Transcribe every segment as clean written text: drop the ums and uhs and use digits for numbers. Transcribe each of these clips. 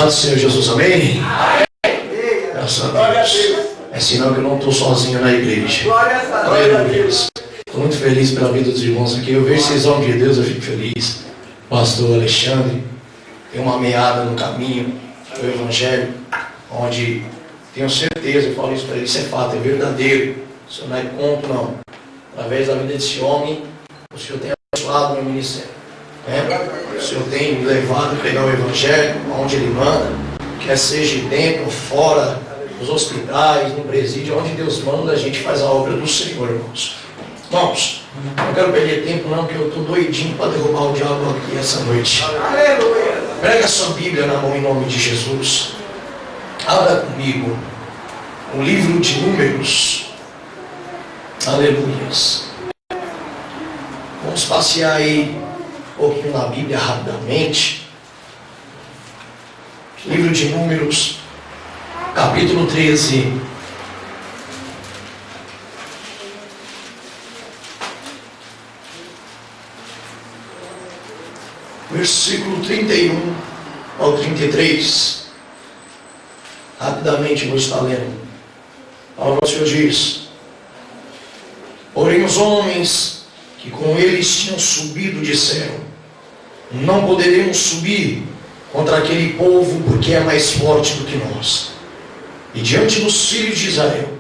do Senhor Jesus, amém? Graças a Deus. É sinal que eu não estou sozinho na igreja. Glória a Deus. Estou muito feliz pela vida dos irmãos aqui. Eu vejo vocês homens de Deus, eu fico feliz. Pastor Alexandre tem uma meada no caminho do Evangelho, onde tenho certeza, eu falo isso para ele, isso é fato, é verdadeiro. O Senhor não é conto, não. Através da vida desse homem, o Senhor tem abençoado meu ministério. O Senhor tem me levado a pregar o Evangelho, onde Ele manda, quer seja dentro ou fora, nos hospitais, no presídio, onde Deus manda, a gente faz a obra do Senhor, irmãos. Irmãos, não quero perder tempo não, porque eu estou doidinho para derrubar o diabo aqui essa noite. Aleluia! Prega a sua Bíblia na mão em nome de Jesus. Abra comigo o livro de Números. Aleluias. Vamos passear aí um pouquinho na Bíblia rapidamente. Livro de Números, capítulo 13. Versículo 31 ao 33. Rapidamente vou estar lendo. A palavra do Senhor diz: porém os homens que com eles tinham subido disseram: não poderemos subir contra aquele povo, porque é mais forte do que nós. E diante dos filhos de Israel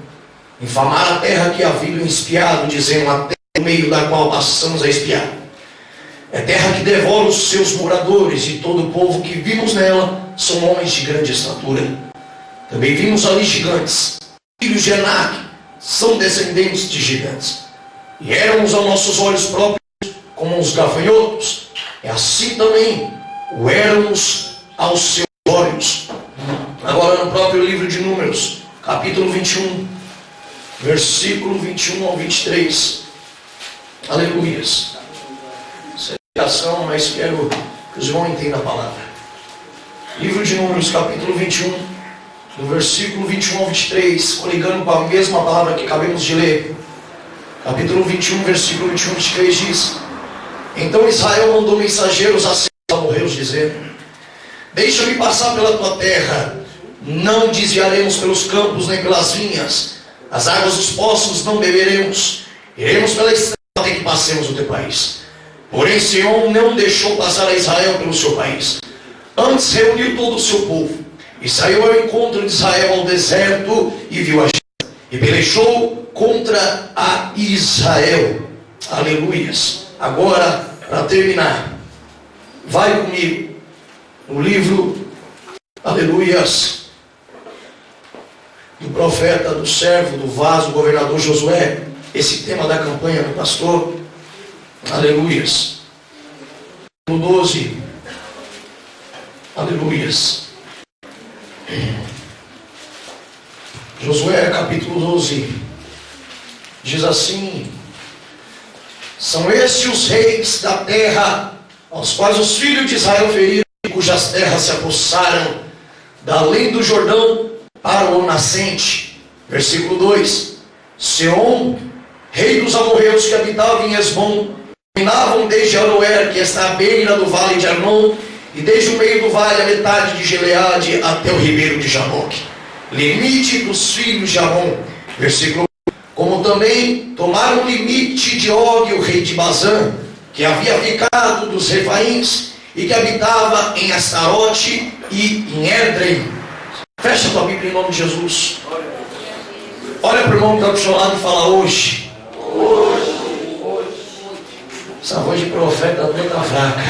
infamaram a terra que haviam espiado, dizendo: a terra no meio da qual passamos a espiar é terra que devora os seus moradores, e todo o povo que vimos nela são homens de grande estatura. Também vimos ali gigantes, filhos de Enaque, são descendentes de gigantes, e éramos aos nossos olhos próprios como os gafanhotos, e assim também o éramos aos seus olhos. Agora no próprio livro de Números, capítulo 21, versículo 21 ao 23. Aleluias. Mas quero que os irmãos entendam a palavra. Livro de Números, capítulo 21, do versículo 21 ao 23, coligando com a mesma palavra que acabamos de ler. Capítulo 21, versículo 21 e 23 diz: então Israel mandou mensageiros a seus amorreus, dizendo: deixa-me passar pela tua terra, não desviaremos pelos campos nem pelas vinhas, as águas dos poços não beberemos, iremos pela estrada até que passemos o teu país. Porém Senhor não deixou passar a Israel pelo seu país, antes reuniu todo o seu povo, e saiu ao encontro de Israel ao deserto, e viu a gente, e pelejou contra a Israel. Aleluias. Agora, para terminar, vai comigo no livro, aleluias, do profeta, do servo, do vaso, do governador Josué, esse tema da campanha do pastor. Aleluias. Capítulo 12. Aleluias. Josué capítulo 12 diz assim: são estes os reis da terra aos quais os filhos de Israel feriram, cujas terras se apossaram da além do Jordão para o nascente. Versículo 2: Seom, rei dos amorreus que habitavam em Esbom, dominavam desde Aroer, que está à beira do vale de Arnon, e desde o meio do vale a metade de Gileade até o ribeiro de Jaboque, limite dos filhos de Amon. Versículo 1: como também tomaram o limite de Og, o rei de Bazã, que havia ficado dos Refaíns, e que habitava em Astarote e em Edrei. Fecha a tua Bíblia em nome de Jesus. Olha para o irmão que está do seu lado e fala: hoje. Essa voz de profeta também está fraca.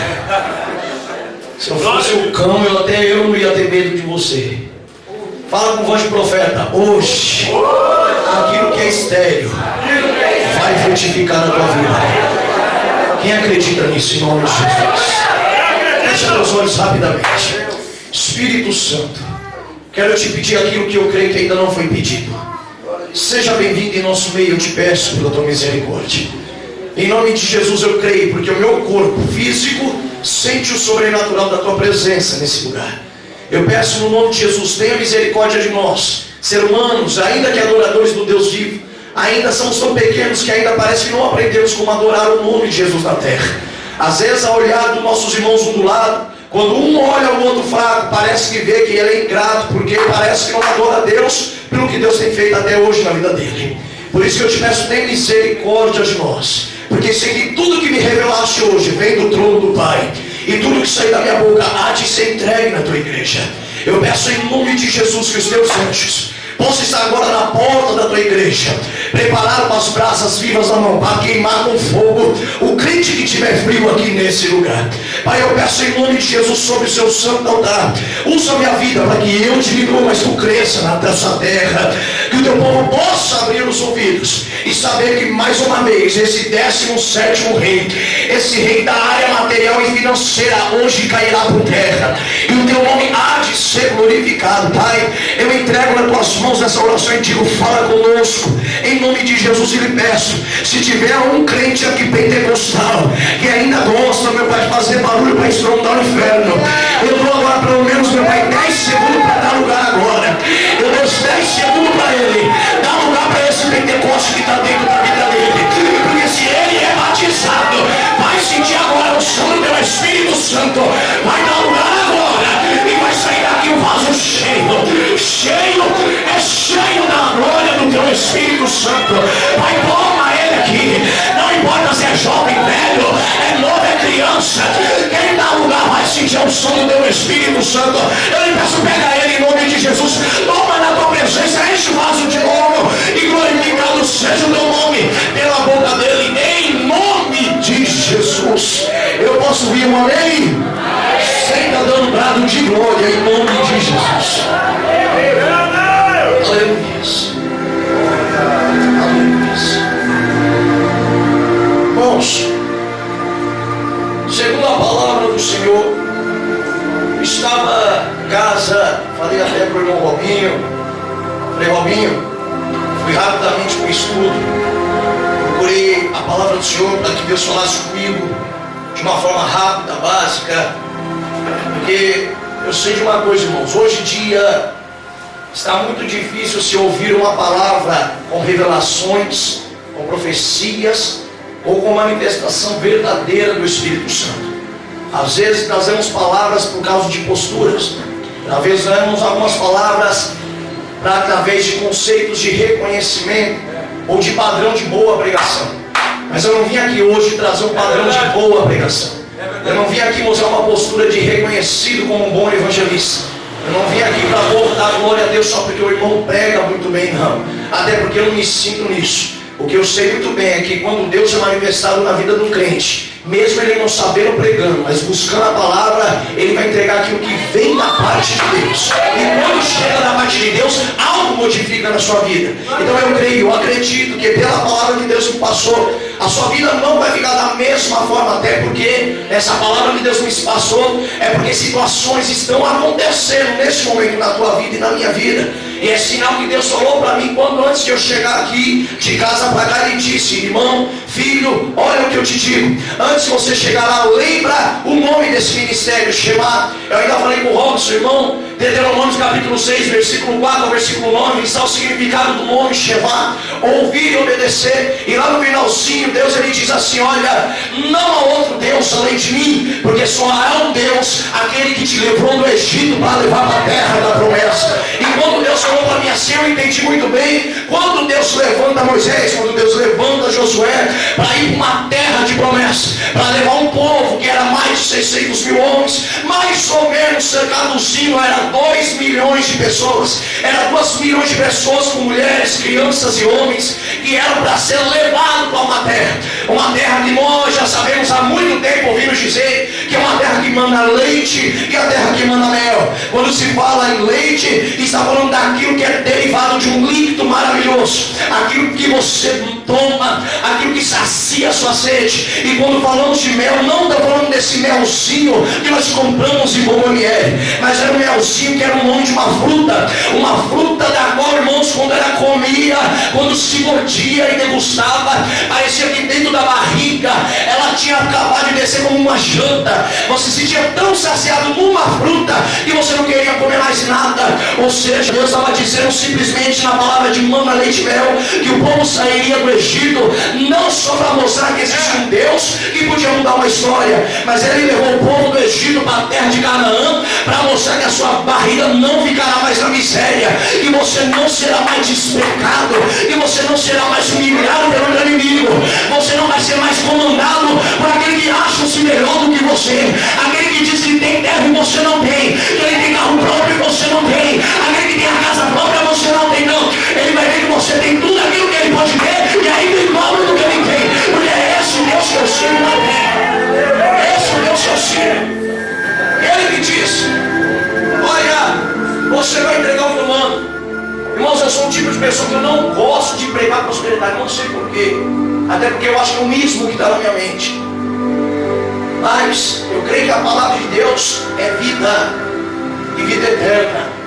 Se eu fosse o cão, eu não ia ter medo de você. Fala com voz de profeta: hoje, aquilo que é estéril vai frutificar na tua vida. Quem acredita nisso em nome de Jesus? Fecha teus olhos rapidamente. Espírito Santo, quero te pedir aquilo que eu creio que ainda não foi pedido. Seja bem-vindo em nosso meio, eu te peço pela tua misericórdia. Em nome de Jesus eu creio, porque o meu corpo físico sente o sobrenatural da tua presença nesse lugar. Eu peço no nome de Jesus, tenha misericórdia de nós, ser humanos, ainda que adoradores do Deus vivo. Ainda somos tão pequenos que ainda parece que não aprendemos como adorar o nome de Jesus na terra. Às vezes, ao olhar dos nossos irmãos um do lado, Quando um olha o outro fraco, parece que vê que ele é ingrato, porque parece que não adora a Deus pelo que Deus tem feito até hoje na vida dele. Por isso que eu te peço, tem misericórdia de nós, porque sei que tudo que me revelaste hoje vem do trono do Pai, e tudo que sair da minha boca há de ser entregue na tua igreja. Eu peço em nome de Jesus que os teus anjos possam estar agora na porta da tua igreja, preparado com as brasas vivas na mão, para queimar com fogo o crente que tiver frio aqui nesse lugar. Pai, eu peço em nome de Jesus sobre o seu santo altar, usa a minha vida para que eu diminua, mas tu cresça nessa terra, que o teu povo possa abrir os ouvidos e saber que mais uma vez esse 17º rei, esse rei da área material e financeira, hoje cairá por terra, e o teu nome há de ser glorificado. Pai, eu entrego nas tuas mãos nessa oração e digo, fala conosco em nome de Jesus. E lhe peço, se tiver um crente aqui pentecostal que ainda gosta, meu Pai, de fazer barulho para estrondar o inferno, eu dou agora pelo menos, meu Pai, 10 segundos para dar lugar agora. Eu dou 10 segundos para ele, dá lugar para esse Pentecoste que está dentro da vida dele, porque se ele é batizado, vai sentir agora o som do Espírito Santo, vai dar lugar agora e vai sair daqui um vaso cheio da glória do teu Espírito Santo. Vai, toma ele aqui, não importa se é jovem, velho, é novo, é criança, quem dá lugar vai sentir o som do teu Espírito Santo. Eu lhe peço, pega ele em nome de Jesus, toma na tua presença, enche o vaso de novo e glorificado seja o teu nome pela boca dele, em nome de Jesus. Eu posso ouvir um amém? Senta dando brado de glória em nome de Jesus. Aleluia. Irmãos, segundo a palavra do Senhor, estava em casa, falei até para o irmão Robinho, falei, Robinho, fui rapidamente para o estudo, procurei a palavra do Senhor para que Deus falasse comigo de uma forma rápida, básica, porque eu sei de uma coisa, irmãos, hoje em dia está muito difícil se ouvir uma palavra com revelações, com profecias ou com manifestação verdadeira do Espírito Santo. Às vezes trazemos palavras por causa de posturas, às vezes trazemos algumas palavras através de conceitos de reconhecimento ou de padrão de boa pregação. Mas eu não vim aqui hoje trazer um padrão de boa pregação. Eu não vim aqui mostrar uma postura de reconhecido como um bom evangelista. Eu não vim aqui para dar glória a Deus só porque o irmão prega muito bem, não. Até porque eu não me sinto nisso. O que eu sei muito bem é que quando Deus é manifestado na vida do crente, mesmo ele não sabendo pregando, mas buscando a palavra, ele vai entregar aquilo que vem da parte de Deus. E quando chega da parte de Deus, algo modifica na sua vida. Então eu creio, eu acredito que pela palavra que Deus me passou, a sua vida não vai ficar da mesma forma, até porque essa palavra que Deus me passou é porque situações estão acontecendo nesse momento na tua vida e na minha vida. E é sinal que Deus falou para mim quando antes de eu chegar aqui de casa para cá, ele disse, irmão, filho, olha o que eu te digo, antes de você chegar lá, lembra o nome desse ministério, Shema. Eu ainda falei com o Robson, irmão, Deuteronômio capítulo 6, versículo 4 ao versículo 9, está o significado do nome Shema, ouvir e obedecer. E lá no finalzinho, Deus ele diz assim, olha, não há outro Deus além de mim, porque só há um Deus, aquele que te levou do Egito para levar para a terra da promessa. E quando Deus falou para mim assim, eu entendi muito bem, quando Deus levanta Moisés, quando Deus levanta Josué para ir para uma terra de promessa, para levar um povo que era mais de 600 mil homens, mais ou menos cercadozinho, era 2 milhões de pessoas, era 2 milhões de pessoas com mulheres, crianças e homens, que eram para ser levados para uma terra que nós já sabemos há muito tempo, ouvimos dizer, que é uma terra que manda leite e a terra que manda mel. Quando se fala em leite, está falando daquilo que é derivado de um líquido maravilhoso, aquilo que você toma, aquilo que sacia a sua sede. E quando falamos de mel, não está falando desse melzinho que nós compramos em Bomboniere, mas era um melzinho que era o nome de uma fruta da qual, irmãos, quando ela comia, quando se mordia e degustava, parecia que dentro da barriga ela tinha acabado de descer como uma janta. Você se sentia tão saciado numa fruta que você não queria comer mais nada. Ou seja, Deus estava dizendo simplesmente na palavra de mana, leite e mel, que o povo sairia do Egito não só para mostrar que existia um Deus que podia mudar uma história, mas ele levou o povo do Egito para a terra de Canaã para mostrar que a sua barriga não ficará mais na miséria, que você não será mais despecado, que você não será mais humilhado pelo inimigo, você não vai ser mais comandado por aquele que acha-se melhor do que você, aquele que diz que tem terra e você não tem, que ele tem carro próprio e você não tem, aquele que tem a casa própria e você não tem. Não, ele vai ver que você tem tudo aquilo que ele pode ter e ainda em dobro do que ele tem, porque é esse Deus que eu sirvo, não tem. Esse é o Deus que eu sirvo. Ele me disse: olha, você vai entregar o fulano. Irmãos, eu sou um tipo de pessoa que eu não gosto de pregar prosperidade, não sei porquê, até porque eu acho que é o mesmo que está na minha mente. Mas eu creio que a palavra de Deus é vida e vida eterna.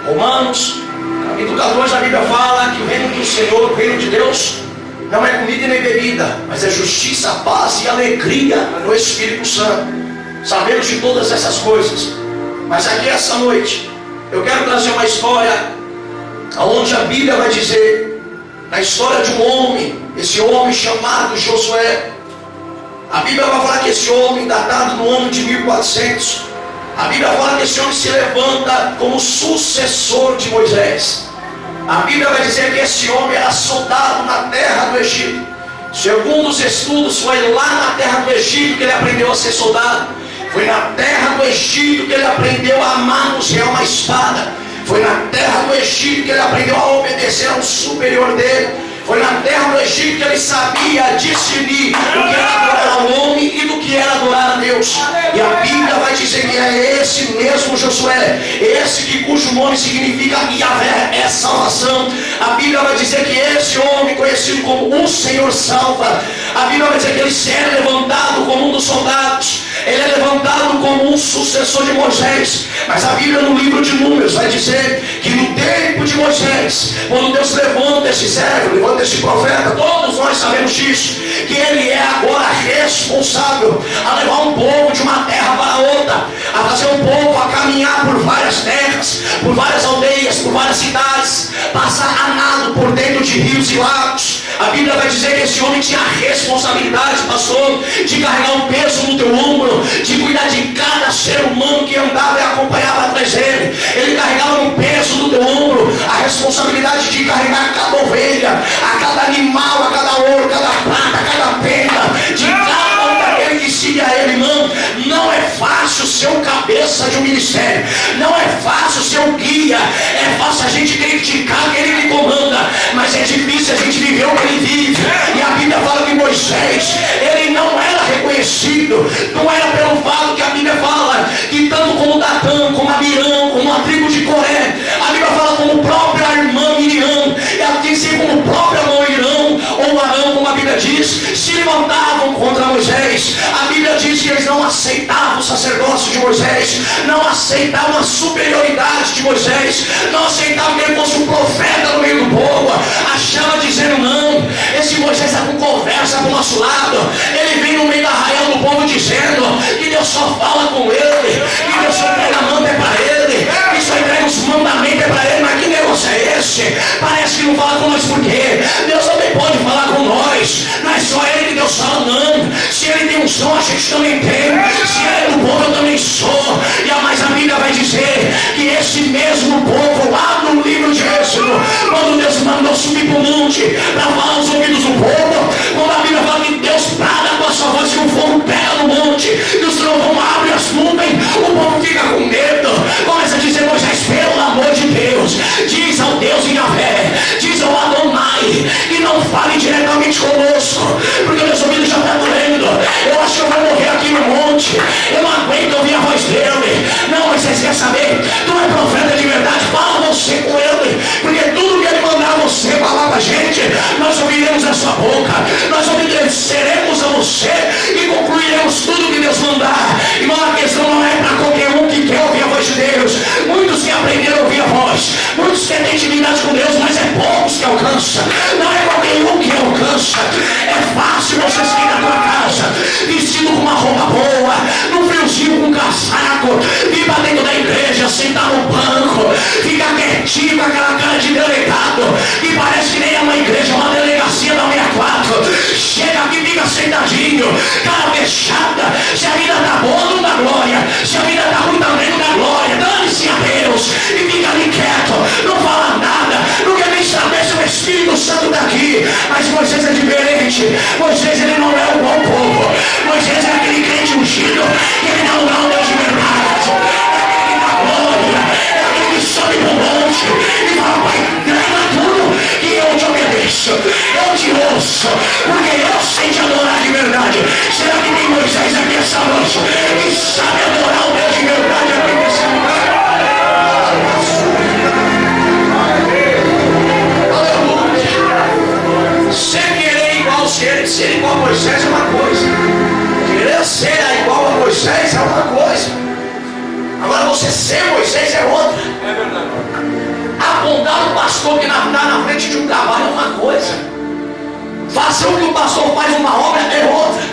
Romanos capítulo 14, a Bíblia fala que o reino do Senhor, o reino de Deus, não é comida e nem bebida, mas é justiça, paz e alegria no Espírito Santo. Sabemos de todas essas coisas, mas aqui essa noite eu quero trazer uma história onde a Bíblia vai dizer, na história de um homem, esse homem chamado Josué. A Bíblia vai falar que esse homem, datado no ano de 1400, a Bíblia fala que esse homem se levanta como sucessor de Moisés. A Bíblia vai dizer que esse homem era soldado na terra do Egito. Segundo os estudos, foi lá na terra do Egito que ele aprendeu a ser soldado. Foi na terra do Egito que ele aprendeu a manusear uma espada. Foi na terra do Egito que ele aprendeu a obedecer a um superior dele. Foi na terra do Egito que ele sabia discernir o que era adorar ao homem e do que era adorar a Deus. E a Bíblia vai dizer que é esse mesmo Josué, esse que cujo nome significa Yahvé, é salvação. A Bíblia vai dizer que esse homem, conhecido como o Senhor salva, a Bíblia vai dizer que ele é levantado como um dos soldados, ele é levantado como um sucessor de Moisés. Mas a Bíblia no livro de Números vai dizer que no tempo de Moisés, quando Deus levanta esse servo, levanta esse profeta, todos nós sabemos disso, que ele é agora responsável a levar um povo de uma terra para outra, a fazer um povo a caminhar por várias terras, por várias aldeias, por várias cidades, passar a nado por dentro de rios e lagos. A Bíblia vai dizer que esse homem tinha a responsabilidade, pastor, de carregar um peso no teu ombro, de cuidar de cada ser humano que andava e acompanhava atrás dele. Ele carregava um peso no teu ombro, a responsabilidade de carregar cada ovelha, a cada animal, a cada ouro, cada prata, a cada pedra, de cada um daquele que siga a ele. Irmão, não é fácil ser o cabeça de um ministério, não é fácil ser o guia, é fácil a gente criticar aquele que comanda, mas é difícil a gente viver o que ele vive. E a Bíblia fala que Moisés, ele não era reconhecido, não era pelo fato que a Bíblia fala que tanto como Datã, como Abirão, como a tribo de Coré, a Bíblia fala como a própria irmã Miriam, e ela tem sido como o próprio Irão ou Arão, como a Bíblia diz, se levantavam contra Moisés. A Bíblia diz que eles não aceitavam o sacerdócio de Moisés, não aceitavam a superioridade de Moisés, não aceitavam que ele fosse um profeta no meio do povo, achava dizendo: não, esse Moisés está com conversa para o nosso lado, ele vem no meio da arraial do povo dizendo que Deus só fala com ele, que Deus só entrega a mão é para ele, que só entrega os mandamentos é para ele. Mas que negócio é esse? Parece que não fala com nós. Por quê? Deus também pode falar com nós, não é só ele que Deus fala, não. Se ele tem um som, a gente também tem. Se ele é do povo, eu também sou. E a mais a Bíblia vai dizer que esse mesmo povo, lá no livro de Êxodo, quando Deus mandou subir para o monte para falar aos ouvidos do povo, quando a Bíblia fala que Deus brada com a sua voz e o fogo pega no monte, e os trovões abrem as nuvens, o povo fica com medo, começa a dizer: Moisés, pelo amor de Deus, diz ao Deus em Yahvé, diz ao Adonai, que não fale diretamente conosco, porque meus ouvidos já estão doendo, eu acho que eu vou morrer aqui no monte, eu não aguento ouvir a voz dele. Não, mas vocês querem saber? Tu é profeta de verdade, fala você com ele, porque tudo que ele Moisés, ele não é o bom povo. Moisés é aquele crente ungido, que ele não é um Deus de verdade. É aquele da glória, é aquele que sobe no monte e fala: Pai, treina tudo que eu te obedeço, eu te ouço, porque eu sei te adorar de verdade. Será que tem Moisés aqui essa noite que sabe adorar o Deus de verdade aqui nesse lugar? Ser querer igual ser igual a Moisés é uma coisa. Querer ser igual a Moisés é uma coisa. Agora você ser Moisés é outra. É verdade. Apontar o pastor que está na frente de um cavalo é uma coisa. Fazer o que o pastor faz numa obra é outra.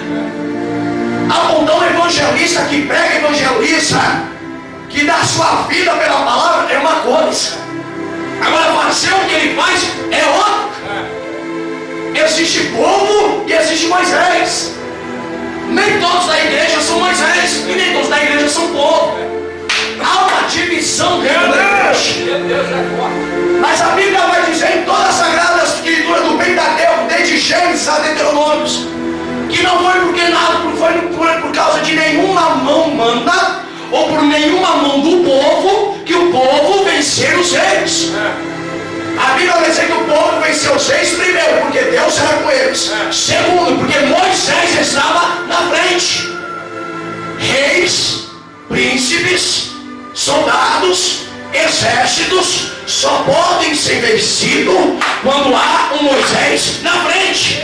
Apontar um evangelista que prega evangelista, que dá sua vida pela palavra, é uma coisa. Agora fazer o que ele faz é outra. Existe povo e existe Moisés. Nem todos da igreja são Moisés e nem todos da igreja são povo. Há uma divisão dentro da igreja. Mas a Bíblia vai dizer em toda a Sagrada Escritura do Pentateuco, desde Gênesis a Deuteronômios, que não foi porque nada, foi por causa de nenhuma mão humana ou por nenhuma mão do povo que o povo venceu os reis. A Bíblia vai dizer que o povo venceu os reis, primeiro, porque Deus era com eles. Segundo, porque Moisés estava na frente. Reis, príncipes, soldados, exércitos só podem ser vencidos quando há um Moisés na frente.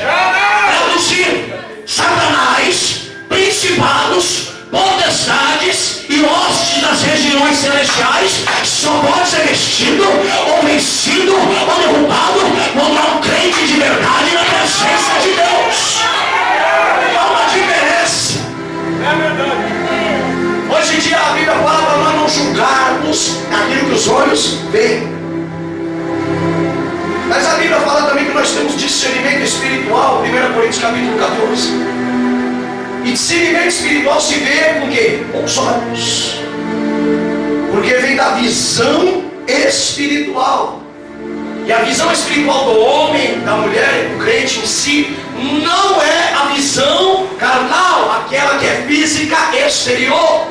Traduzindo: Satanás, principados, potestades e hostes das regiões celestiais só pode ser vestido ou vencido ou derrubado quando há um crente de verdade na presença de Deus. Há uma diferença. É verdade. Hoje em dia a Bíblia fala para nós não julgarmos aquilo que os olhos veem. Mas a Bíblia fala também que nós temos discernimento espiritual, 1 Coríntios capítulo 14. E discernimento espiritual se vê com o quê? Com os olhos. Porque vem da visão espiritual. E a visão espiritual do homem, da mulher, do crente em si, não é a visão carnal, aquela que é física exterior.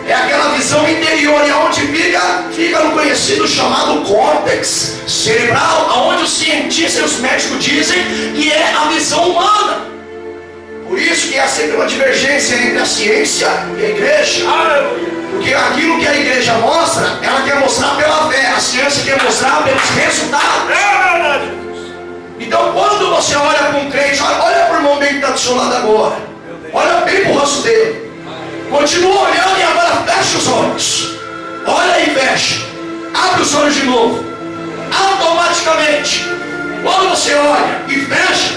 É aquela visão interior, e aonde fica no conhecido chamado córtex cerebral, aonde os cientistas e os médicos dizem que é a visão humana. Por isso que há sempre uma divergência entre a ciência e a igreja. Porque aquilo que a igreja mostra, ela quer mostrar pela fé, a ciência quer mostrar pelos resultados. Então quando você olha para um crente, olha para o irmão bem que está do seu lado agora, olha bem para o rosto dele, continua olhando e agora fecha os olhos. Olha e fecha, abre os olhos de novo. Automaticamente, quando você olha e fecha,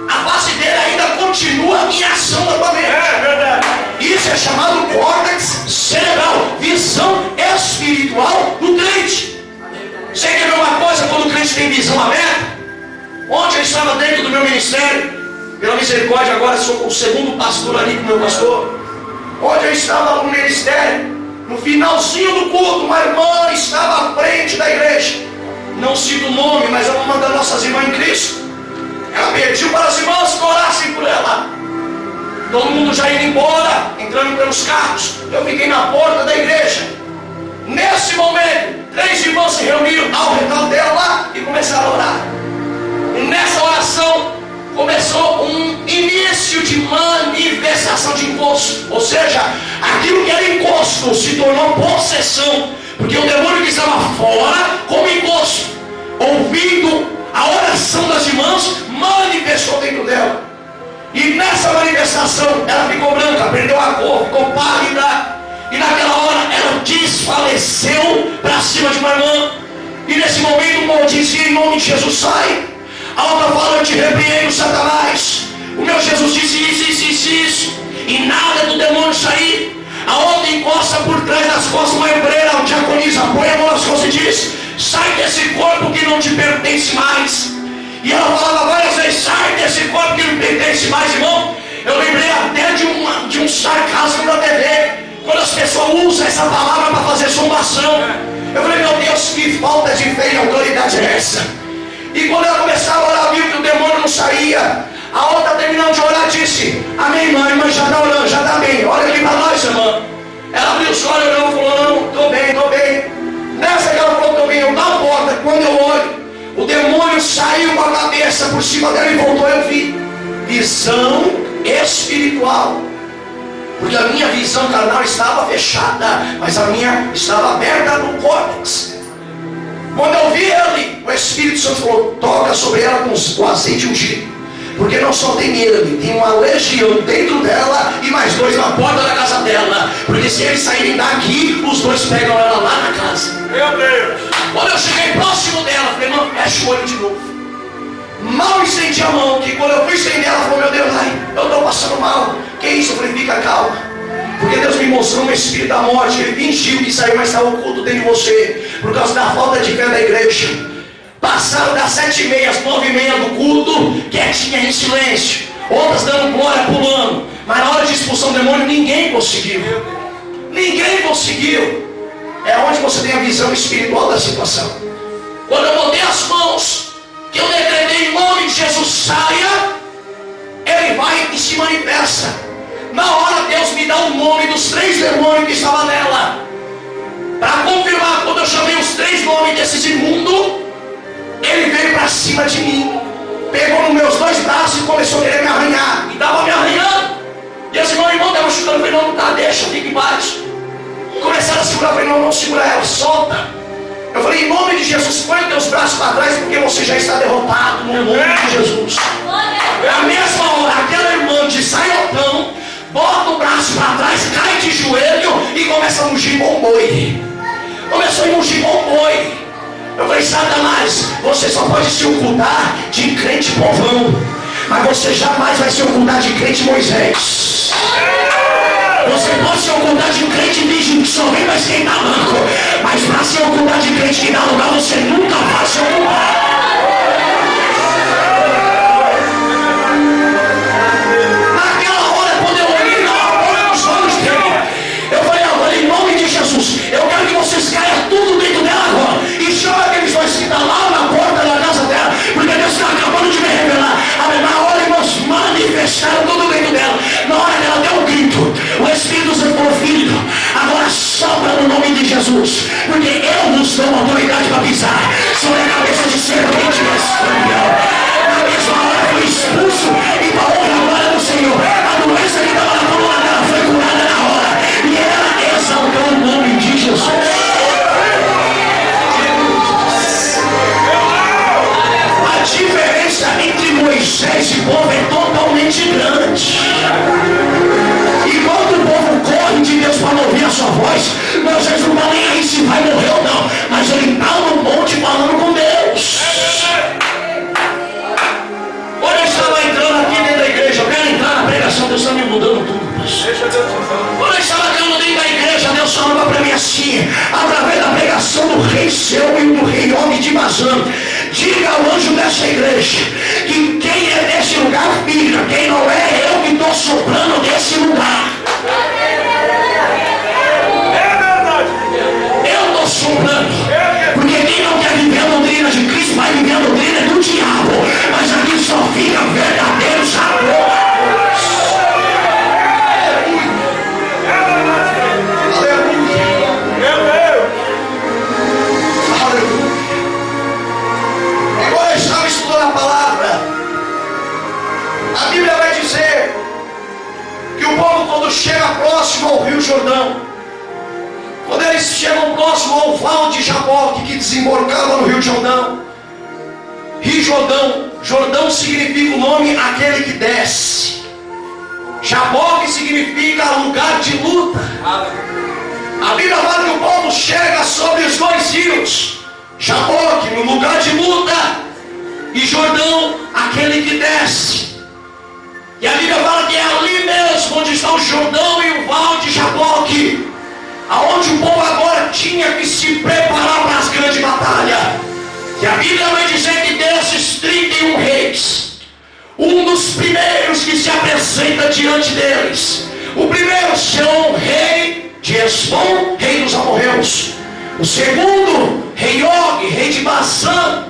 a face dele ainda continua em ação na tua mente. É verdade. Isso é chamado córtex cerebral, visão espiritual do crente. Você quer ver uma coisa quando o crente tem visão aberta? Ontem eu estava dentro do meu ministério, pela misericórdia, agora sou o segundo pastor ali com o meu pastor. Ontem eu estava no ministério, no finalzinho do culto, uma irmã estava à frente da igreja. Não cito o nome, mas é uma das nossas irmãs em Cristo. Ela pediu para as irmãs que orassem por ela. Todo mundo já indo embora, entrando pelos carros. Eu fiquei na porta da igreja. Nesse momento, 3 irmãs se reuniram ao redor dela e começaram a orar. E nessa oração começou um início de manifestação de encosto. Ou seja, aquilo que era encosto se tornou possessão. Porque o demônio que estava fora, como encosto, ouvindo a oração das irmãs, manifestou dentro dela. E nessa manifestação ela ficou branca, perdeu a cor, ficou pálida. E naquela hora ela desfaleceu para cima de uma irmã. E nesse momento o irmão dizia: em nome de Jesus, sai. A outra fala: eu te repreendo, Satanás. O meu Jesus disse isso. E nada do demônio sair. A outra encosta por trás das costas uma hebreia, o diaconisa, põe a mão nas costas e diz: sai desse corpo que não te pertence mais. E ela falava várias vezes: sai desse corpo que não pertence mais, irmão. Eu lembrei até de um sarcasmo da TV, quando as pessoas usam essa palavra para fazer zombação. Eu falei: meu Deus, que falta de fé e autoridade é essa? E quando ela começava a orar, viu que o demônio não saía. A outra terminando de orar disse: amém, irmã, a irmã já está orando, já está bem. Olha aqui para nós, irmã. Ela abriu os olhos, olhou, falou: não, estou bem, estou bem. Nessa que ela falou: estou bem, eu não importa. Quando eu olho, o demônio saiu com a cabeça por cima dela e voltou. Eu vi visão espiritual, porque a minha visão carnal estava fechada, mas a minha estava aberta no córtex. Quando eu vi ele, o Espírito Santo falou: toca sobre ela com azeite ungido, porque não só tem ele, tem uma legião dentro dela e mais 2 na porta da casa dela, porque se eles saírem daqui, os 2 pegam ela lá na casa. Meu Deus! Quando eu cheguei próximo dela, falei: não, fecha o olho de novo. Mal estendi a mão, que quando eu fui estender, ela falou: meu Deus, ai, eu estou passando mal. Que isso? Eu falei: fica calma, porque Deus me mostrou um espírito da morte. Ele fingiu que saiu, mas estava oculto dentro de você, por causa da falta de fé da igreja. Passaram das 7h30 às 9h30 do culto, quietinha em silêncio, outras dando glória, pulando, mas na hora de expulsão do demônio, ninguém conseguiu. Ninguém conseguiu. É onde você tem a visão espiritual da situação. Quando eu botei as mãos, que eu decretei em nome de Jesus: saia, ele vai e se manifesta. Na hora Deus me dá o nome dos 3 demônios que estavam nela, para confirmar. Quando eu chamei os 3 nomes desses imundos, ele veio para cima de mim, pegou nos meus 2 braços e começou a querer me arranhar, e estava me arranhando. E esse meu irmão estava chutando. Eu falei: não, tá, deixa, fica embaixo. Começaram a segurar. Eu falei: não, não segura ela, solta. Eu falei: em nome de Jesus, põe os teus braços para trás, porque você já está derrotado, no nome de Jesus. Na mesma hora, aquela irmã de saiotão bota o braço para trás, cai de joelho e começa a mugir com boi. Começou a mugir com boi. Eu falei: Satanás, você só pode se ocultar de crente povão, mas você jamais vai se ocultar de crente Moisés. Você pode se ocultar de um crente virgem que só vem para esquentar banco, mas para se ocultar de crente que dá lugar, você nunca vai se ocultar. Naquela hora, quando eu olhei nos olhos dele, eu falei: agora, em nome de Jesus, eu quero que vocês caiam tudo dentro dela agora, e chama aqueles 2 que estão lá na porta da casa dela, porque Deus está acabando de me revelar. Na hora, irmãos, manifestaram tudo dentro dela. Na hora que ela deu um grito, o Espírito Santo falou: filho, agora sopra no nome de Jesus, porque eu vos dou autoridade para pisar sobre a cabeça de serpente e escorpião. Na mesma hora foi expulso, e para a honra e a glória do Senhor, a doença que estava na coluna dela foi curada na hora, e ela exaltou o nome de Jesus. A diferença entre Moisés e o povo é totalmente grande. Enquanto o povo corre de Deus para ouvir a sua voz, Moisés não está nem aí se vai morrer ou não, mas ele está no monte falando com Deus. Quando eu estava entrando aqui dentro da igreja, eu quero entrar na pregação, Deus está me mudando tudo. Quando eu estava entrando dentro da igreja, Deus falava para mim assim, através da pregação do rei Seu e do rei Og de Bazã: diga ao anjo dessa igreja que quem é desse lugar fica, quem não é, eu que estou soprando desse lugar. É verdade. Eu estou soprando, porque quem não quer viver a doutrina de Cristo vai viver a doutrina do diabo, mas aqui só fica verdadeiro sabor. A Bíblia vai dizer que o povo, quando chega próximo ao Rio Jordão, quando eles chegam próximo ao val de Jaboque, que desembarcava no Rio Jordão, Jordão significa o nome aquele que desce, Jaboque significa lugar de luta. A Bíblia fala que o povo chega sobre os 2 rios, Jaboque, no lugar de luta, e Jordão, aquele que desce. E a Bíblia fala que é ali mesmo onde está o Jordão e o val de Jaboque, aonde o povo agora tinha que se preparar para as grandes batalhas. E a Bíblia vai dizer que desses 31 reis, um dos primeiros que se apresenta diante deles, o primeiro será o rei de Esbom, rei dos amorreus. O segundo, rei Og, rei de Bazã.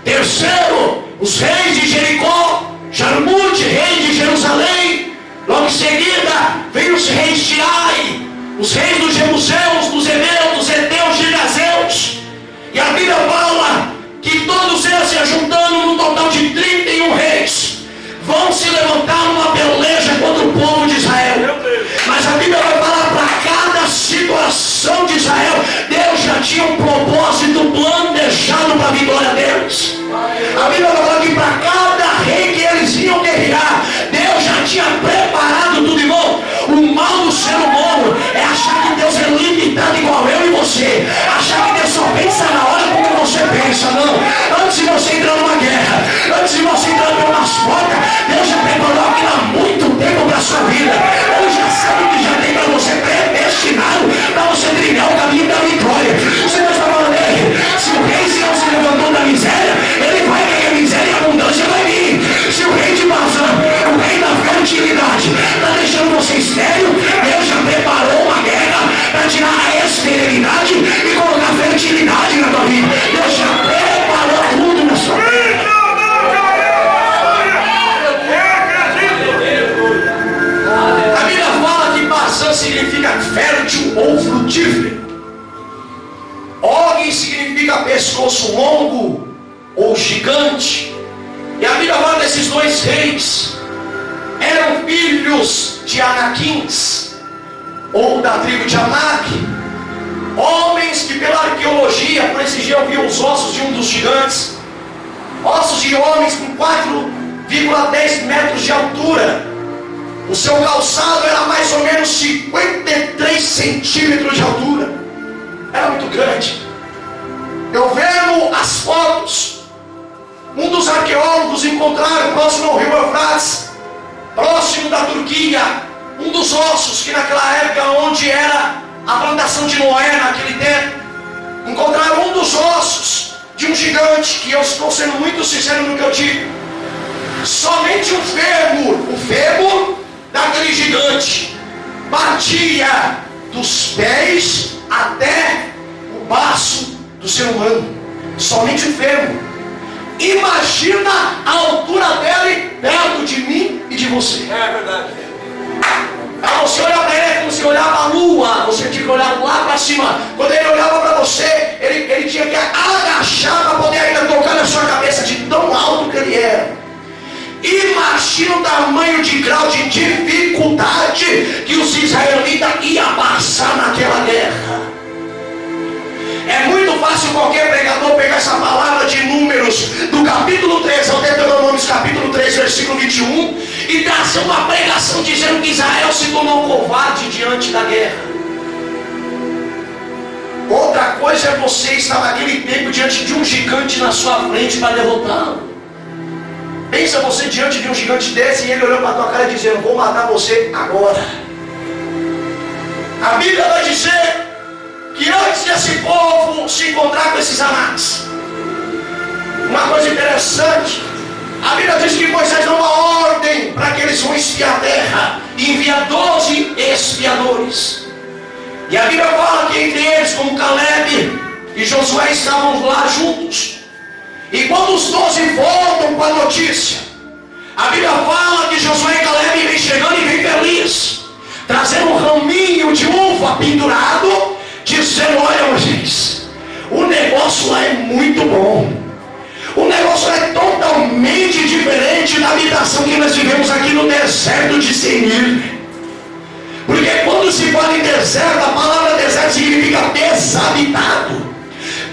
Terceiro, os reis de Jericó, Jarmute, rei de Jerusalém. Logo em seguida veio os reis de Ai, os reis dos Jebuseus, dos Heveus, dos Heteus, dos Girgazeus. E a Bíblia fala que todos eles, se juntando num total de 31 reis, vão se levantar numa peleja contra o povo de Israel. Mas a Bíblia vai falar para cada situação de Israel, Deus já tinha um propósito planejado para a vitória deles. A Bíblia vai falar que para cada rei que eles iam guerrear, Deus já tinha preparado tudo. Irmão, o mal do ser humano é achar que Deus é limitado igual eu e você, achar que Deus só pensa na hora como você pensa. Não, antes de você entrar numa guerra, antes de você entrar pelas portas, Deus já preparou aquilo há muito tempo para a sua vida. Deus já sabe o que já tem para você predestinado, para você trilhar o caminho da vitória. O Senhor está falando dele, se o rei Sião se levantou da miséria, ele vai ganhar miséria e abundância vai vir. Se o rei de Bazã, o rei da fertilidade, está deixando você estéril, Deus já preparou uma guerra para tirar a esterilidade e colocar fertilidade na tua vida. Deus já preparou tudo na sua vida. A Bíblia fala que Bazã significa fértil ou frutífero. Og significa pescoço longo ou gigante. E a Bíblia fala desses dois reis eram filhos de Anaquins, ou da tribo de Anak, homens que pela arqueologia, por esse dia eu vi os ossos de um dos gigantes, ossos de homens com 4,10 metros de altura. O seu calçado era mais ou menos 53 centímetros de altura. Era muito grande. Eu vendo as fotos, um dos arqueólogos encontraram próximo ao rio Eufrates, próximo da Turquia, um dos ossos que naquela época onde era a plantação de Noé naquele tempo, encontraram um dos ossos de um gigante, que eu estou sendo muito sincero no que eu digo, somente o fêmur daquele gigante partia dos pés até o baço do ser humano, somente o fêmur. Imagina a altura dele perto de mim e de você. É verdade. Você olha para ele como se olhava a lua, você tinha que olhar lá para cima. Quando ele olhava para você, ele tinha que agachar para poder ainda tocar na sua cabeça, de tão alto que ele era. Imagina o tamanho de grau de dificuldade que os israelitas iam passar naquela guerra. É muito fácil qualquer pregador pegar essa palavra de Números, do capítulo 3 ao Deuteronômio, capítulo 3, versículo 21, e trazer uma pregação dizendo que Israel se tornou covarde diante da guerra. Outra coisa é você estar naquele tempo diante de um gigante na sua frente para derrotá-lo. Pensa você diante de um gigante desse e ele olhando para a tua cara dizendo: vou matar você agora. A Bíblia vai dizer que antes desse povo se encontrar com esses Anaques, uma coisa interessante, a Bíblia diz que Moisés dá uma ordem para que eles vão espiar a terra, e envia 12 espiadores. E a Bíblia fala que entre eles, como Caleb e Josué, estavam lá juntos. E quando os 12 voltam com a notícia, a Bíblia fala que Josué e Caleb vêm chegando e vêm feliz, trazendo um raminho de uva pendurado, dizendo: olha, Moisés, o negócio lá é muito bom. O negócio é totalmente diferente da habitação que nós vivemos aqui no deserto de Senir. Porque quando se fala em deserto, a palavra deserto significa desabitado,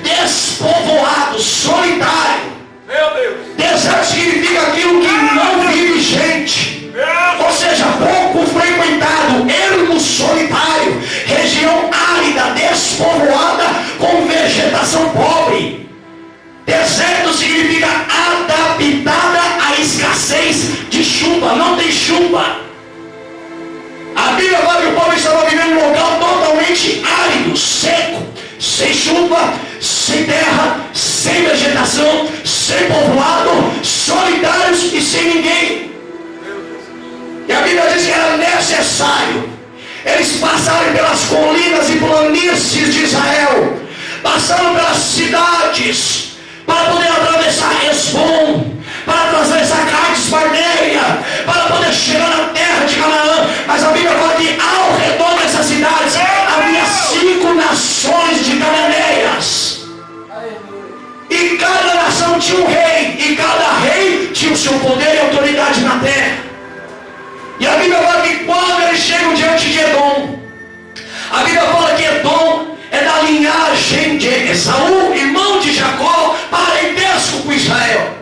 despovoado, solitário. Meu Deus. Deserto significa aquilo que não vive gente, ou seja, pouco frequentado, ermo solitário, região árida, despovoada, com vegetação pobre. Deserto significa adaptada à escassez de chuva, não tem chuva. A Bíblia fala que o povo estava vivendo em um local totalmente árido, seco, sem chuva, sem terra, sem vegetação, sem povoado, solitários e sem ninguém. E a Bíblia diz que era necessário eles passarem pelas colinas e planícies de Israel, passaram pelas cidades, para poder atravessar Esbom, para atravessar Cades Barnea, nações de Cananéias. E cada nação tinha um rei, e cada rei tinha o seu poder e autoridade na terra. E a Bíblia fala que quando eles chegam diante de Edom, a Bíblia fala que Edom é da linhagem de Esaú, irmão de Jacó, parentesco com Israel.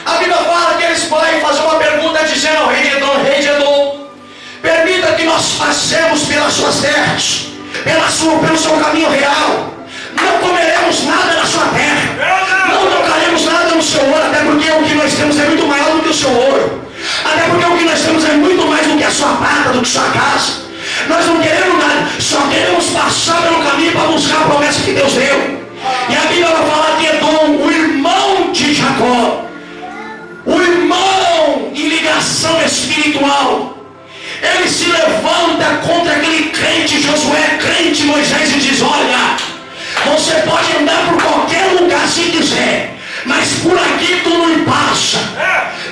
A Bíblia fala que eles vão fazer uma pergunta dizendo ao rei de Edom, permita que nós passemos pelas suas terras, pelo seu caminho real. Não comeremos nada na sua terra, não tocaremos nada no seu ouro, até porque o que nós temos é muito maior do que o seu ouro, até porque o que nós temos é muito mais do que a sua prata, do que sua casa. Nós não queremos nada, só queremos passar pelo caminho para buscar a promessa que Deus deu. E a Bíblia vai falar que Edom, o irmão de Jacó, o irmão em ligação espiritual, ele se levanta contra aquele crente Josué, crente Moisés, e diz: olha, você pode andar por qualquer lugar se quiser, mas por aqui tu não passa,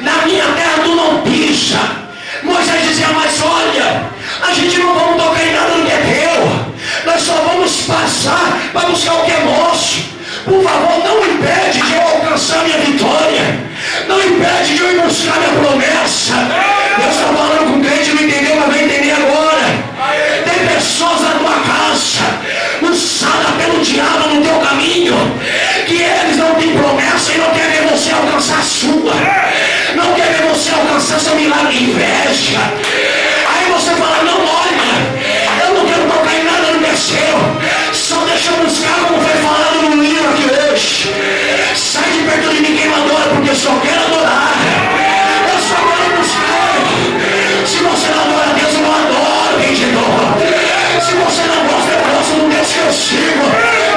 na minha terra tu não pisa. Moisés dizia: mas olha, a gente não vamos tocar em nada do que é teu, nós só vamos passar para buscar o que é nosso. Por favor, não impede de eu alcançar minha vitória, não impede de eu ir buscar minha promessa. Deus está falando com crente, não entendeu, mas vai entender agora. Tem pessoas na tua casa, usadas pelo diabo no teu caminho, que eles não têm promessa e não querem ver você alcançar a sua, não querem ver você alcançar seu milagre, inveja. Aí você fala: não, olha, eu não quero tocar em nada no que é seu, só deixa eu buscar como foi falado no livro aqui hoje. Sai de perto de mim quem me adora, porque eu só quero adorar, eu só quero buscar. Se você não adora a Deus, eu não adoro, vendedor. Se você não gosta, eu gosto do Deus que eu sigo.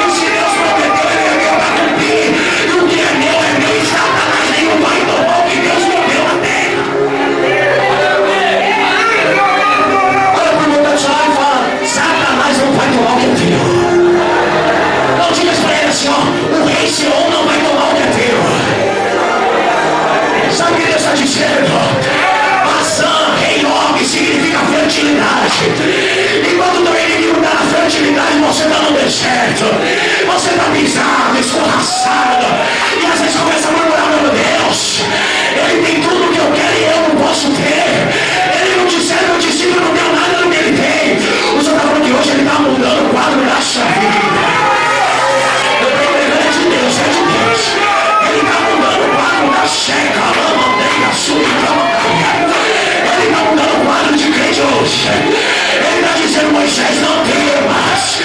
E se Deus prometeu, ele é meu para cumprir, e o que é meu, e Satanás nenhum vai tomar o que Deus me deu na terra. Olha para o meu pessoal e fala: Satanás não vai tomar o que é teu. Não diga para ele assim: ó, o rei Seom não vai tomar o que é teu. Sabe o que Deus está dizendo? Rei Og significa fertilidade. Enquanto o teu inimigo está na fertilidade, você está no deserto, você está pisado, escorraçado, e às vezes começa a murmurar: meu Deus, ele tem tudo que eu quero e eu não posso ter. Ele não disser, meu discípulo não deu nada do que ele tem. O Senhor está falando que hoje ele está mudando o quadro da sua vida. Eu estou pregando, é de Deus, é de Deus. Ele está mudando o quadro da seca, a lama, a sua cama. Ele está mudando o quadro de crente hoje. Ele está dizendo: Moisés, não temas,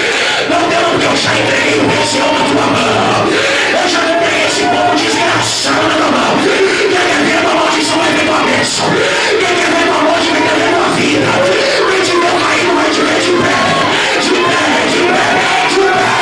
não temas, porque eu já entreguei o rei Seom na tua mão. Eu já entreguei esse povo desgraçado na tua mão. Quem quer ver a tua maldição vai ver tua bênção. Quem quer ver tua morte vai ver tua vida. Quem te deu caído vai te ver de pé, de pé, de pé, de pé.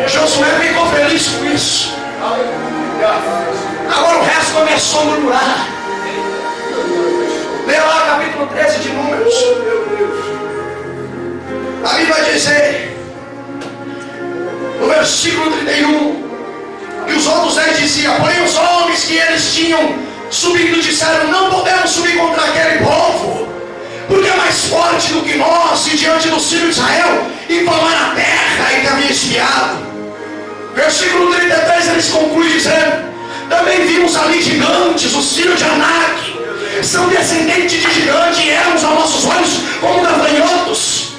Josué ficou feliz com isso. Agora o resto começou a murmurar. Leia lá capítulo 13 de Números. A Bíblia vai dizer, no versículo 31, que os outros 10 diziam: porém os homens que eles tinham subido disseram: não podemos subir contra aquele povo, porque é mais forte do que nós, e diante do filho de Israel infamar a terra e que havia espiado. Versículo 33, eles concluem dizendo: também vimos ali gigantes, os filhos de Anak, são descendentes de gigante, e éramos aos nossos olhos como gafanhotos,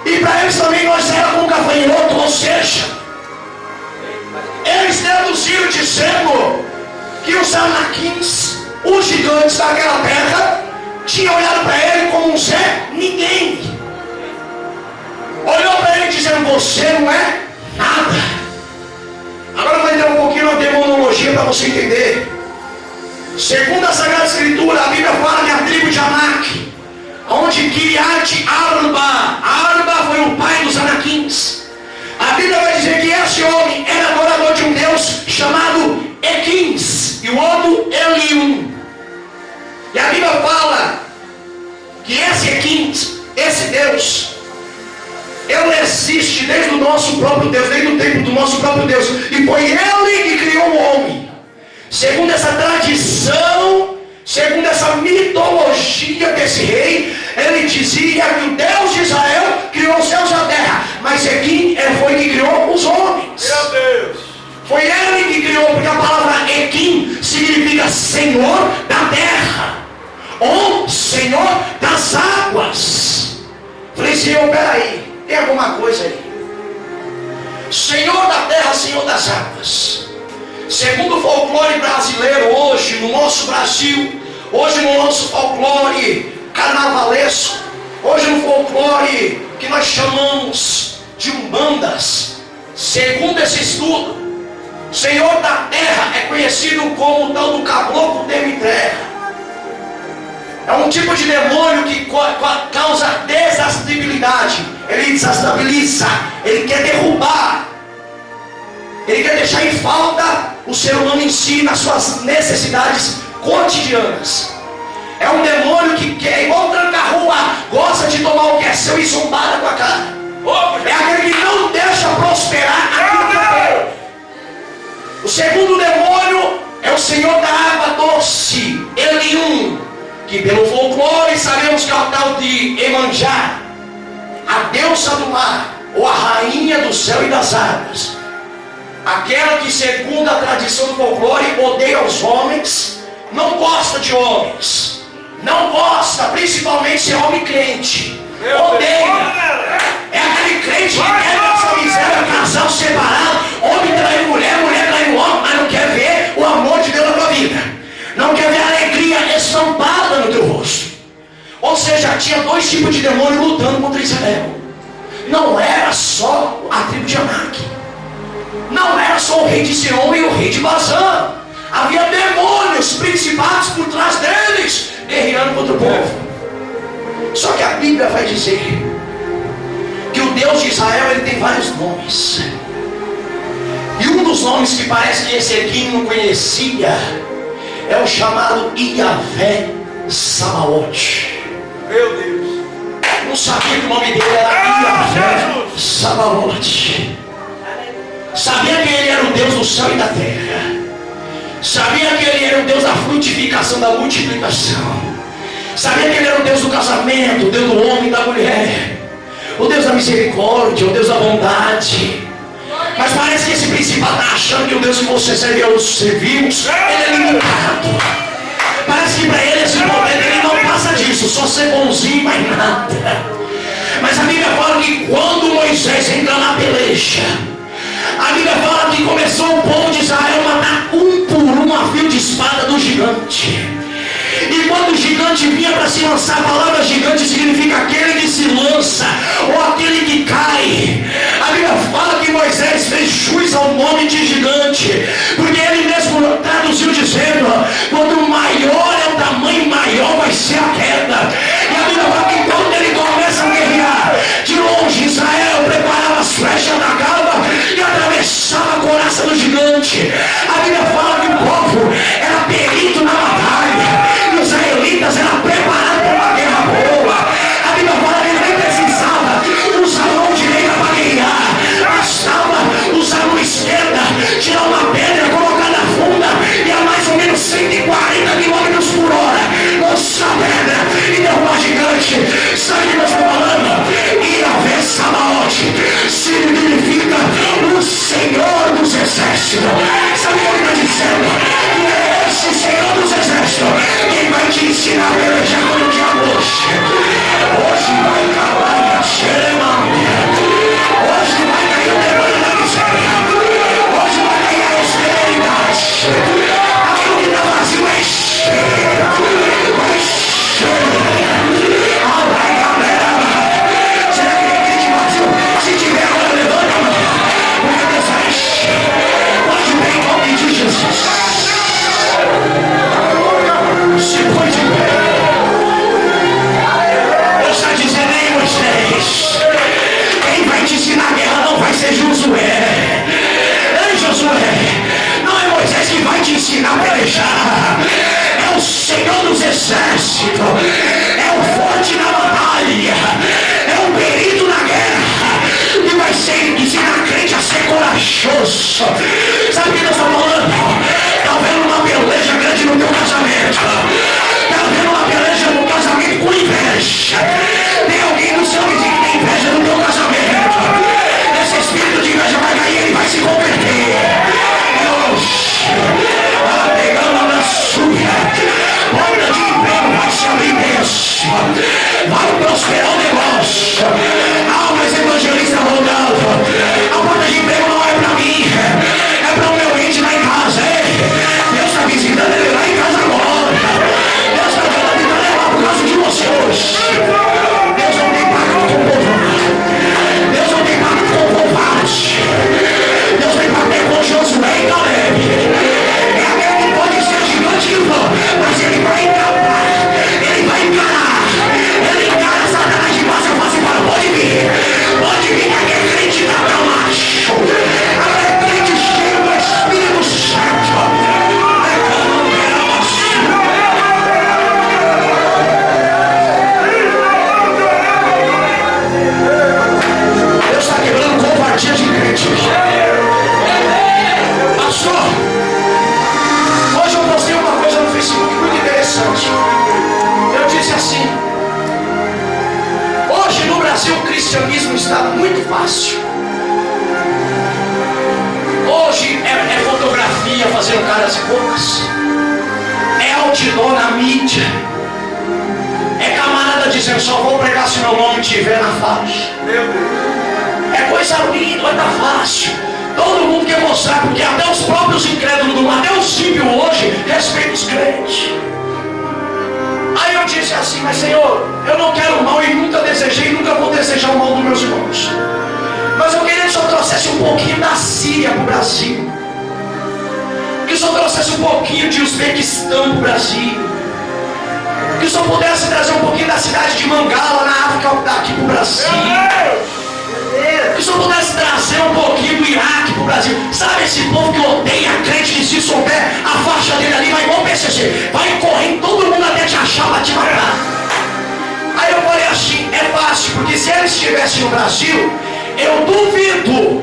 e para eles também nós éramos como gafanhoto. Ou seja, eles deduziram dizendo que os Anaquins, os gigantes daquela terra, tinham olhado para ele como um Zé ninguém. Olhou para ele dizendo: você não é nada. Agora vai ter um pouquinho de demonologia para você entender. Segundo a Sagrada Escritura, a Bíblia fala que a tribo de Anak, onde Kiriat Arba. Arba foi o pai dos Anaquins. A Bíblia vai dizer que esse homem era adorador de um Deus chamado Equins, e o outro Elium. E a Bíblia fala que esse Equins, esse Deus, ele existe desde o nosso próprio Deus, desde o tempo do nosso próprio Deus. E foi ele que criou o homem. Segundo essa tradição, segundo essa mitologia desse rei, ele dizia que o Deus de Israel criou os céus e a terra. Mas Equim foi que criou os homens. Meu Deus. Foi ele que criou, porque a palavra Equim significa Senhor da terra, ou Senhor das águas. Falei, Senhor, peraí, tem alguma coisa aí. Senhor da terra, Senhor das águas. Segundo o folclore brasileiro hoje, no nosso Brasil, hoje no nosso folclore carnavalesco, hoje no folclore que nós chamamos de umbandas, segundo esse estudo, Senhor da terra é conhecido como o tal do caboclo Demiterra. É um tipo de demônio que causa desestabilidade. Ele desestabiliza, ele quer derrubar, ele quer deixar em falta o ser humano em si, nas suas necessidades cotidianas. É um demônio que quer, igual tranca-rua, gosta de tomar o que é seu e zombar com a cara. É aquele que não deixa prosperar aquilo que é. O segundo demônio é o Senhor da água doce, Elium, que pelo folclore sabemos que é o tal de Emanjá, a deusa do mar, ou a rainha do céu e das águas. Aquela que, segundo a tradição do folclore, odeia os homens, não gosta de homens, não gosta, principalmente se é homem crente, odeia. É aquele crente que quer essa miséria, casal separado, homem trai mulher, mulher trai homem, mas não quer ver o amor de Deus na tua vida, não quer ver a alegria estampada no teu rosto. Ou seja, tinha dois tipos de demônio lutando contra Israel. Não era só a tribo de Anak, não era só o rei de Sião e o rei de Bazã. Havia demônios principados por trás deles, guerreando contra o povo. Só que a Bíblia vai dizer que o Deus de Israel, ele tem vários nomes. E um dos nomes que parece que esse aqui não conhecia é o chamado Iavé Sabaoth. Meu Deus. Não sabia que o nome dele era Iavé Sabaoth. Sabia que ele era o Deus do céu e da terra. Sabia que ele era o Deus da frutificação, da multiplicação. Sabia que ele era o Deus do casamento, o Deus do homem e da mulher, o Deus da misericórdia, o Deus da bondade. Mas parece que esse principal está achando que o Deus que você serve e os servimos, ele é limitado. Parece que para ele esse momento ele não passa disso, só ser bonzinho, mais nada. Mas a Bíblia fala que quando Moisés entra na peleja, a Bíblia fala que começou o povo de Israel a matar um por um a fio de espada do gigante. E quando o gigante vinha para se lançar, a palavra gigante significa aquele que se lança, ou aquele que cai. A Bíblia fala que Moisés fez jus ao nome de gigante, porque ele mesmo traduziu dizendo: quanto maior é o tamanho, maior vai ser a queda. E a Bíblia fala que quando ele começa a guerrear, de longe Israel preparava as flechas da cava e atravessava a couraça do gigante. A Bíblia fala que o povo era perito na batalha, os israelitas eram preparados para uma guerra boa. A Bíblia fala que ele nem precisava usar a mão direita para guerrear, bastava usar a mão esquerda, tirar uma pedra praça, é outdoor na mídia, é camarada dizendo: só vou pregar se meu nome estiver na faixa. É coisa linda, vai estar fácil. Todo mundo quer mostrar, porque até os próprios incrédulos do mundo, até os ímpios hoje respeitam os crentes. Aí eu disse assim: mas Senhor, eu não quero mal e nunca desejei, nunca vou desejar o mal dos meus irmãos. Mas eu queria que o Senhor trouxesse um pouquinho da Síria para o Brasil, que o Senhor trouxesse um pouquinho de Uzbequistão para o Brasil, que o Senhor pudesse trazer um pouquinho da cidade de Mangala, na África, aqui para o Brasil, que o Senhor pudesse trazer um pouquinho do Iraque para o Brasil. Sabe esse povo que odeia crente, que se souber a faixa dele ali, vai igual o PCC, vai correndo todo mundo até te achar para te matar. Aí eu falei assim: é fácil, porque se eles estivessem no Brasil, eu duvido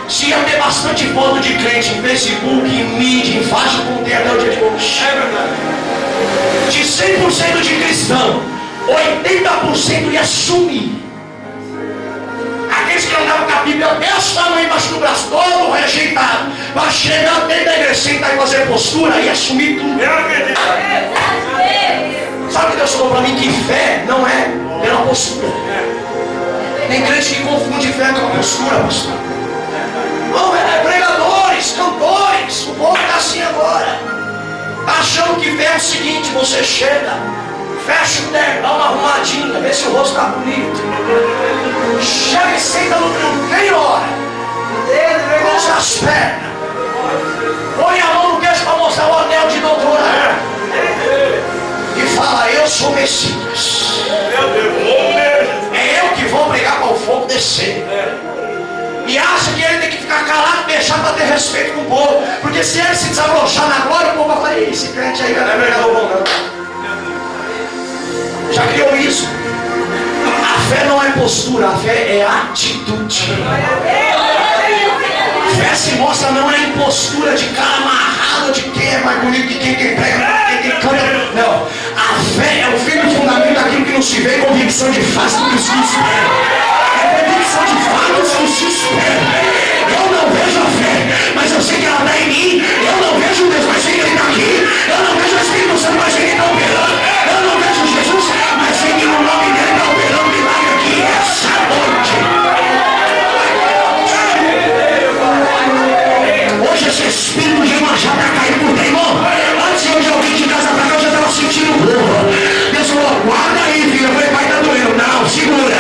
se ia ter bastante foto de crente em Facebook, em mídia, em faixa, como tem até o dia de hoje. É verdade. De 100% de cristão, 80% ia sumir. Aqueles que andavam com a Bíblia desse tamanho embaixo do braço, todo rejeitado, para chegar dentro da igreja, sentar e fazer postura, ia sumir tudo. Sabe o que Deus falou para mim? Que fé não é pela postura. Tem crente que confunde fé com a postura, pastor. Não, pregadores, cantores, o povo está assim agora, achando que fé é o seguinte: você chega, fecha o terno, dá uma arrumadinha, vê se o rosto está bonito, chega e senta no tronco, meia hora, cruza as pernas, põe a mão no queixo para mostrar o anel de doutora e fala: eu sou Messias, é eu que vou pregar para o fogo descer. E acha que ele tem que ficar calado e deixar para ter respeito com o povo, porque se ele se desabrochar na glória, o povo vai falar: esse crente aí não é pregador bom não. Já criou isso? A fé não é postura, a fé é atitude. Fé se mostra não é em postura de cara amarrado, de quem é mais bonito, de quem prega, de quem canta. Não, a fé é o firme fundamento daquilo que não se vê, convicção de fato do que se espera. É convicção de fatos que se espera. Eu não vejo a fé, mas eu sei que ela está em mim. Eu não vejo Deus, mas sei que Ele está aqui. Eu não vejo o Espírito Santo, mas sei que Ele está operando. Eu não vejo Jesus, mas sei que no nome dEle está operando milagre aqui essa noite. Hoje esse espírito de manjar para cair por dentro, irmão. Antes hoje eu vim de casa para cá, eu já estava sentindo burro. Deus falou: guarda aí, filho. Eu falei: vai estar doendo. Não, segura.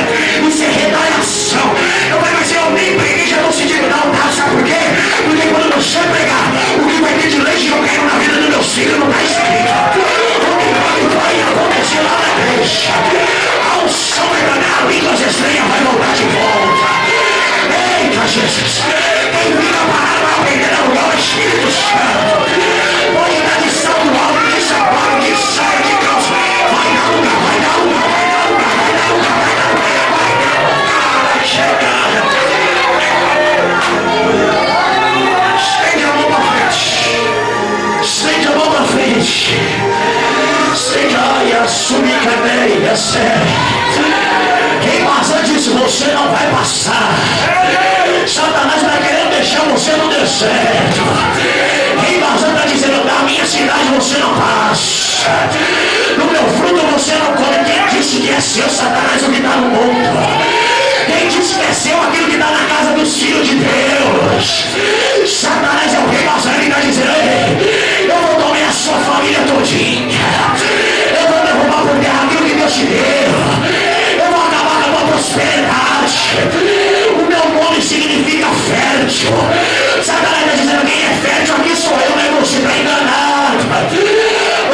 Isso é retaliação. Eu falei: mas eu nem preguei, já estou sentindo dar um passo. Sabe por quê? Porque quando você pregar, o que vai ter de legião caindo na vida do meu filho não está escrito. O que vai acontecer lá na igreja, a unção vai ganhar, a língua estranha vai voltar de volta. Eita Jesus, quem fica parado vai aprender a lugar o Espírito Santo. Pode dar de salto alto, de sapato, de saia, de calça. Vai dar lugar, vai dar lugar, vai dar lugar, vai dar lugar, vai dar lugar, vai dar lugar, vai chegar. Estende a mão para frente. Estende a mão para frente. Estende a subir cadeia, sério. Quem passa disse: você não vai passar. Satanás está querendo deixar você no deserto. Quem passa está dizendo: da minha cidade você não passa. No meu fruto você não come. Quem disse que é seu, Satanás, o que está no mundo? Quem disse que é seu aquilo que está na casa dos filhos de Deus? Satanás é o rei Bazar, ele está dizendo: ei, eu vou tomar a sua família todinha. Eu vou derrubar por terra aquilo que Deus te deu. Eu vou acabar com a tua prosperidade. O meu nome significa fértil. Satanás está dizendo: quem é fértil aqui sou eu, não é você, está enganado.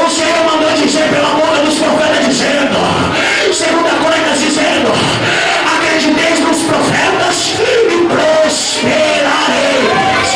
O Senhor mandou dizer pela boca dos profetas, dizendo, segunda Crônicas, dizendo: acrediteis nos profetas e prosperareis.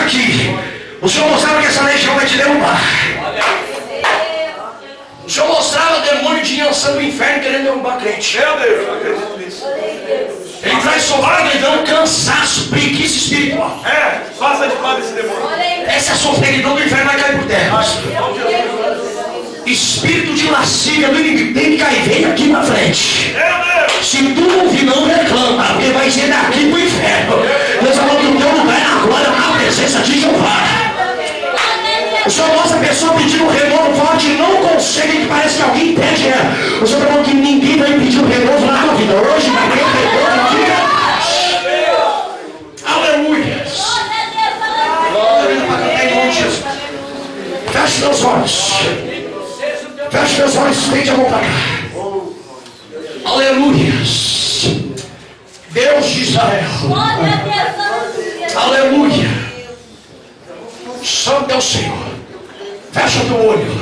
aqui. O Senhor mostrava que essa legião vai te derrubar. O Senhor mostrava demônio de ançã do inferno querendo derrubar crente. Meu Deus, eu acredito nisso. Ele traz sofredão, cansaço, preguiça espiritual. Faça de paz esse demônio. Essa sofredão do inferno vai cair por terra. Espírito de lascívia do inimigo tem que cair. Vem aqui na frente. Se tu não vir, não reclama, porque vai ser daqui pro inferno. Deus falou que o teu lugar é na glória, na presença de Jeová. O Senhor mostra a pessoa pedindo renovo, fala que não consegue, que parece que alguém impede ela. O Senhor falou que ninguém vai pedir o renovo na tua vida. Hoje vai ter renovo, diga. Aleluia. Feche meus olhos. Feche meus olhos, estende a mão para cá. Aleluia. Deus de Israel. Aleluia. Santo é o Senhor. Fecha teu olho.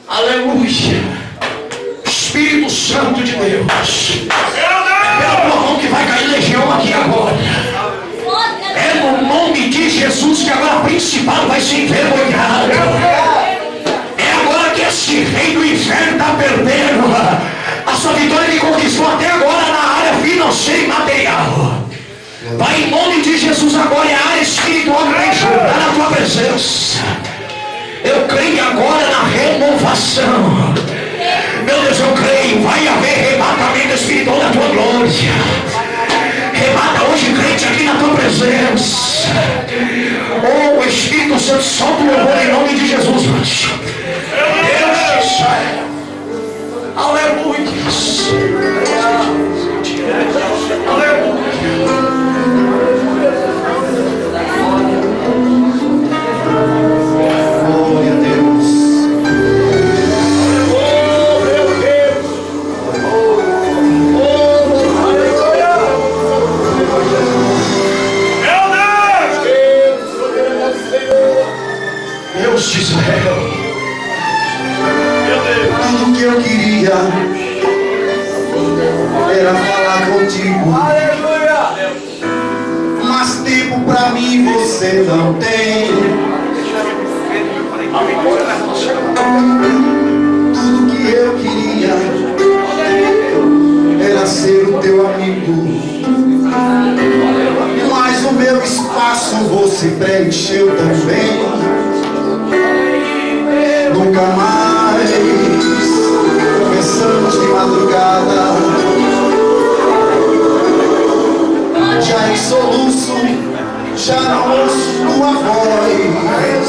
Aleluia. Espírito Santo de Deus. É pela tua mão que vai cair legião aqui agora. É no nome de Jesus que agora o principal vai ser envergonhado. É agora que esse rei do inferno está perdendo a sua vitória que conquistou até agora na área financeira e material. Vai em nome de Jesus agora, é a área espiritual que vai jogar na tua presença. Eu creio agora na renovação. Meu Deus, eu creio. Vai haver arrebatamento espiritual da tua glória. Rebata hoje, crente, aqui na tua presença. Oh, Espírito Santo, solta o louvor em nome de Jesus. Deus de Israel. Aleluia. Aleluia. Deus de Israel. Tudo que eu queria era falar contigo. Mas tempo pra mim você não tem. Tudo que eu queria era ser o teu amigo. Mas o meu espaço você preencheu também. Nunca mais conversamos de madrugada. Já em soluço, já não ouço tua voz.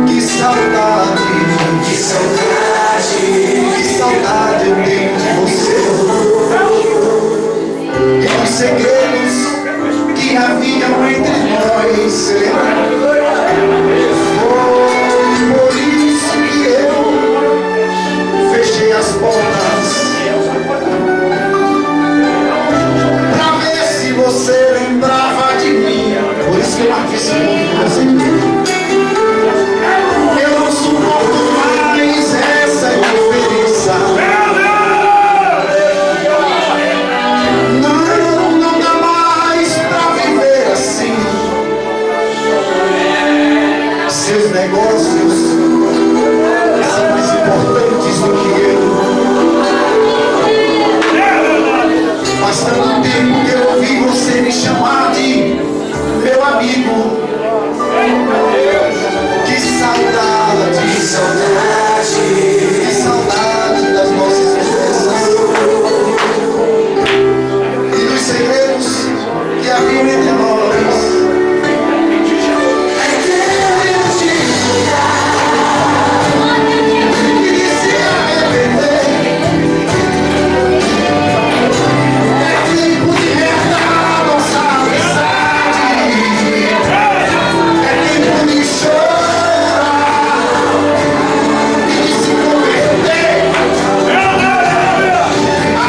Que saudade, que saudade, que saudade eu tenho de você. E os segredos que haviam entre nós. Por isso que eu fechei as portas, pra ver se você lembrava de mim. Por isso que eu marquei esse ponto com você. Eu não suporto mais essa indiferença. Não dá mais pra viver assim. Seus negócios são mais importantes do que eu. Faz tanto tempo que eu ouvi você me chamar de meu amigo. Que saudade, que saudade, que saudade das nossas conversas e dos segredos que haviam entre nós.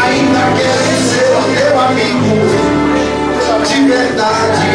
Ainda quero ser o teu amigo de verdade.